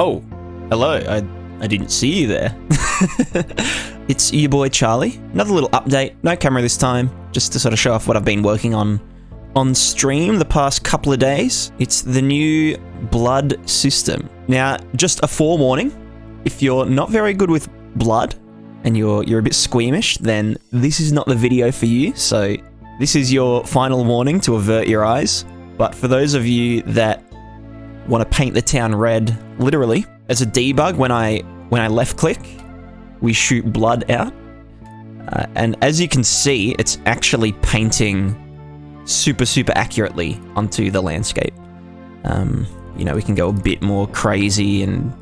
Oh, hello. I didn't see you there. It's your boy Charlie. Another little update. No camera this time, just to sort of show off what I've been working on stream the past couple of days. It's the new blood system. Now, just a forewarning, if you're not very good with blood and you're a bit squeamish, then this is not the video for you. So this is your final warning to avert your eyes. But for those of you that want to paint the town red, literally, as a debug, when I left click, we shoot blood out. And as you can see, it's actually painting super accurately onto the landscape. You know, we can go a bit more crazy, and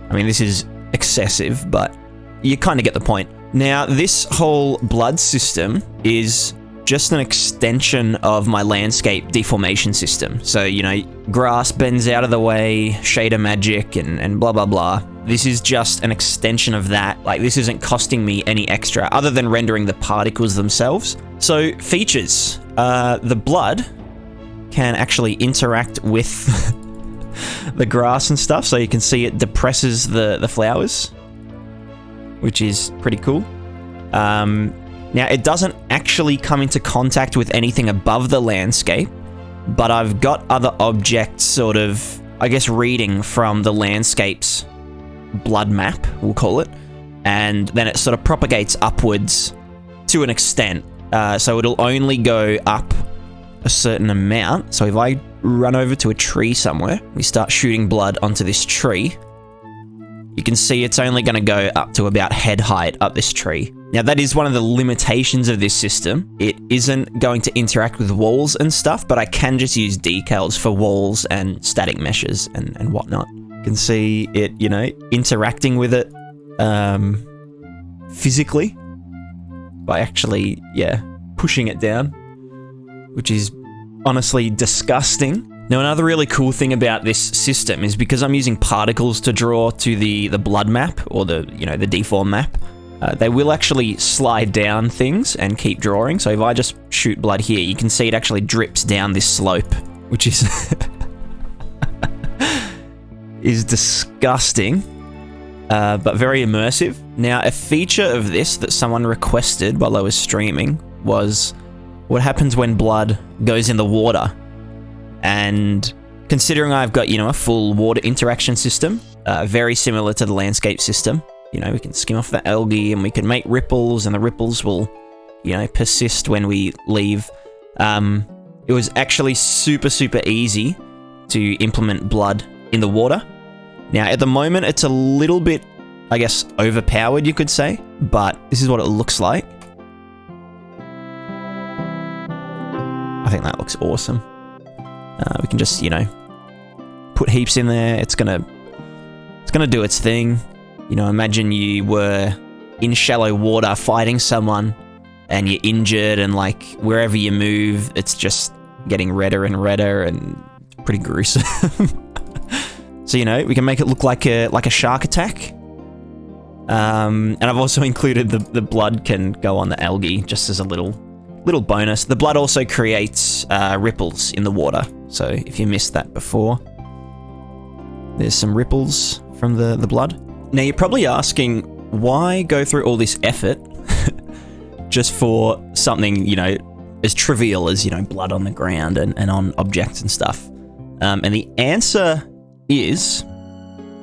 I mean, this is excessive, but you kind of get the point. Now, this whole blood system is just an extension of my landscape deformation system. So, you know, grass bends out of the way, shader magic, and blah, blah, blah. This is just an extension of that. Like, this isn't costing me any extra other than rendering the particles themselves. So, features. The blood can actually interact with the grass and stuff. So you can see it depresses the flowers, which is pretty cool. Now, it doesn't actually come into contact with anything above the landscape, but I've got other objects sort of, I guess, reading from the landscape's blood map, we'll call it, and then it sort of propagates upwards to an extent. So it'll only go up a certain amount. So if I run over to a tree somewhere, we start shooting blood onto this tree, you can see it's only going to go up to about head height up this tree. Now, that is one of the limitations of this system. It isn't going to interact with walls and stuff, but I can just use decals for walls and static meshes and whatnot. You can see it, you know, interacting with it physically by actually, pushing it down, which is honestly disgusting. Now, another really cool thing about this system is because I'm using particles to draw to the blood map, or the deform map, they will actually slide down things and keep drawing. So if I just shoot blood here, you can see it actually drips down this slope, which is is disgusting, but very immersive. Now, a feature of this that someone requested while I was streaming was what happens when blood goes in the water. And considering I've got, a full water interaction system, very similar to the landscape system, we can skim off the algae and we can make ripples, and the ripples will, persist when we leave. It was actually super easy to implement blood in the water. Now, at the moment, it's a little bit, I guess, overpowered, you could say, but this is what it looks like. I think that looks awesome. We can just, put heaps in there. It's gonna do its thing. Imagine you were in shallow water fighting someone and you're injured, and like wherever you move, it's just getting redder and redder, and it's pretty gruesome. So, we can make it look like a shark attack. And I've also included the blood can go on the algae just as a little bonus. The blood also creates ripples in the water. So if you missed that before, there's some ripples from the blood. Now, you're probably asking, why go through all this effort just for something, as trivial as, blood on the ground and on objects and stuff? And the answer is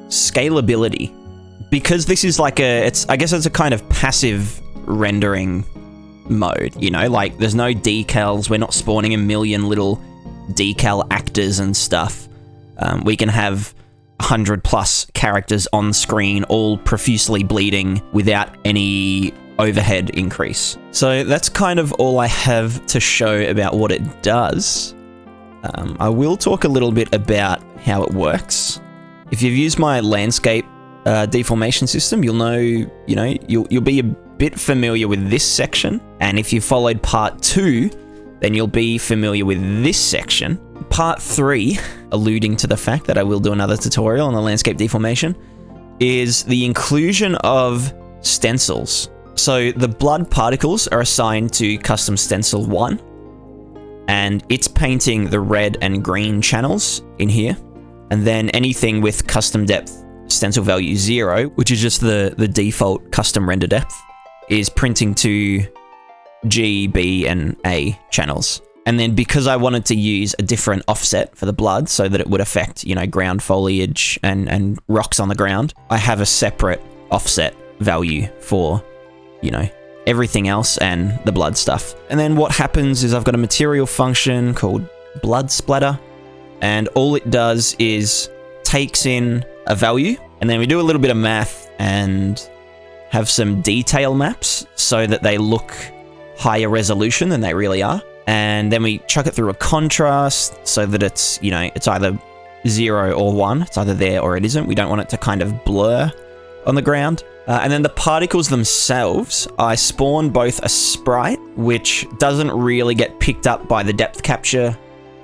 scalability. Because this is like I guess it's a kind of passive rendering mode, like there's no decals. We're not spawning a million little decal actors and stuff. We can have 100+ characters on screen, all profusely bleeding without any overhead increase. So that's kind of all I have to show about what it does. I will talk a little bit about how it works. If you've used my landscape deformation system, you'll know, you'll be a bit familiar with this section. And if you followed part 2, then you'll be familiar with this section. Part 3, alluding to the fact that I will do another tutorial on the landscape deformation, is the inclusion of stencils. So the blood particles are assigned to custom stencil 1, and it's painting the red and green channels in here. And then anything with custom depth stencil value 0, which is just the default custom render depth, is printing to G, B, and A channels. And then because I wanted to use a different offset for the blood so that it would affect, you know, ground foliage and rocks on the ground, I have a separate offset value for, you know, everything else and the blood stuff. And then what happens is I've got a material function called blood splatter, and all it does is takes in a value, and then we do a little bit of math and have some detail maps so that they look higher resolution than they really are. And then we chuck it through a contrast so that it's, you know, it's either 0 or 1. It's either there or it isn't. We don't want it to kind of blur on the ground. And then the particles themselves, I spawn both a sprite, which doesn't really get picked up by the depth capture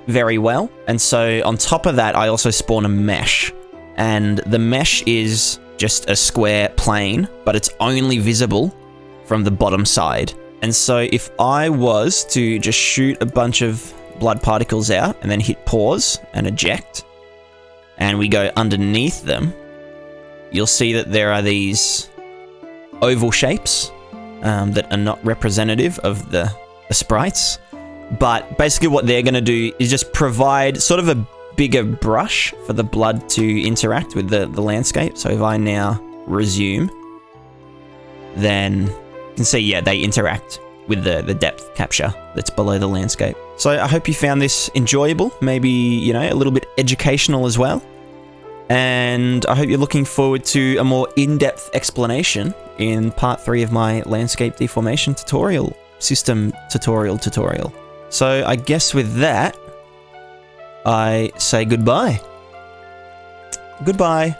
very well. And so on top of that, I also spawn a mesh. And the mesh is just a square plane, but it's only visible from the bottom side. And so if I was to just shoot a bunch of blood particles out and then hit pause and eject, and we go underneath them, you'll see that there are these oval shapes that are not representative of the sprites. But basically what they're going to do is just provide sort of a bigger brush for the blood to interact with the landscape. So if I now resume, then you can see, yeah, they interact with the depth capture that's below the landscape. So I hope you found this enjoyable, maybe, you know, a little bit educational as well. And I hope you're looking forward to a more in-depth explanation in part 3 of my landscape deformation tutorial, system tutorial. So I guess with that, I say goodbye. Goodbye.